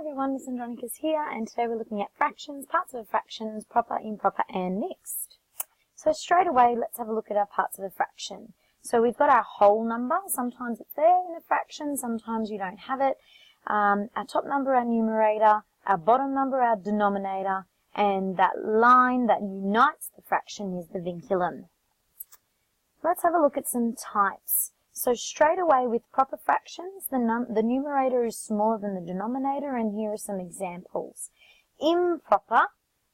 everyone, Miss Andronica's here, and today we're looking at fractions, parts of a fraction, proper, improper, and mixed. So straight away, let's have a look at our parts of a fraction. So we've got our whole number. Sometimes it's there in a fraction, sometimes you don't have it. Our top number, our numerator, our bottom number, our denominator, and that line that unites the fraction is the vinculum. Let's have a look at some types. So straight away with proper fractions, the numerator is smaller than the denominator, and here are some examples. Improper,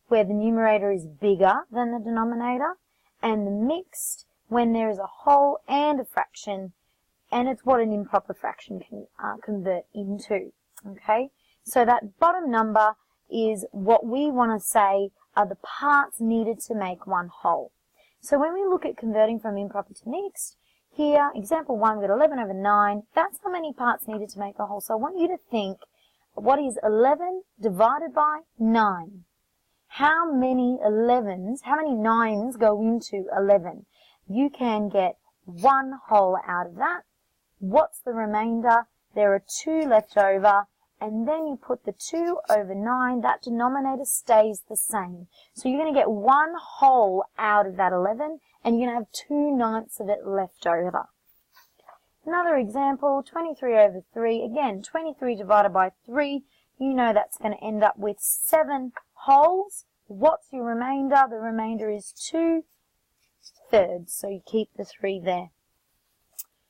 where the numerator is bigger than the denominator, and the mixed, when there is a whole and a fraction, and it's what an improper fraction can convert into. Okay, so that bottom number is what we want to say are the parts needed to make one whole. So when we look at converting from improper to mixed, here, example 1, we've got 11 over 9. That's how many parts needed to make a whole. So I want you to think, what is 11 divided by 9? How many 11s, how many 9s go into 11? You can get one whole out of that. What's the remainder? There are 2 left over. And then you put the 2 over 9, that denominator stays the same. So you're going to get one whole out of that 11, and you're going to have 2/9 of it left over. Another example, 23 over 3. Again, 23 divided by 3, you know that's going to end up with 7 wholes. What's your remainder? The remainder is 2/3, so you keep the 3 there.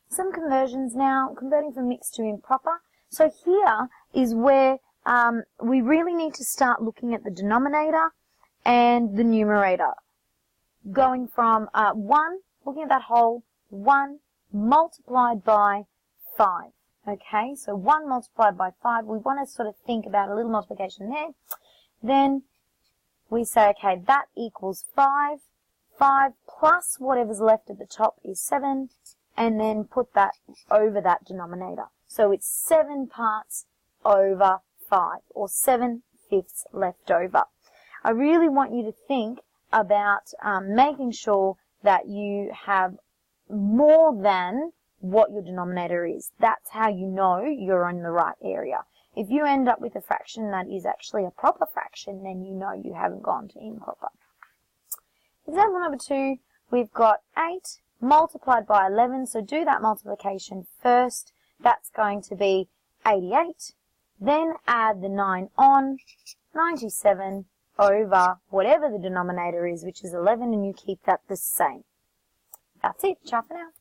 Some conversions now, converting from mixed to improper. So here is where we really need to start looking at the denominator and the numerator. Going from 1, looking at that whole, 1 multiplied by 5. Okay, so 1 multiplied by 5, we want to sort of think about a little multiplication there. Then we say, okay, that equals 5. 5 plus whatever's left at the top is 7, and then put that over that denominator. So it's 7 parts over 5, or 7/5 left over. I really want you to think about making sure that you have more than what your denominator is. That's how you know you're in the right area. If you end up with a fraction that is actually a proper fraction, then you know you haven't gone to improper. Example number 2, we've got 8 multiplied by 11, so do that multiplication first. That's going to be 88. Then add the 9 on, 97 over whatever the denominator is, which is 11, and you keep that the same. That's it. Ciao for now.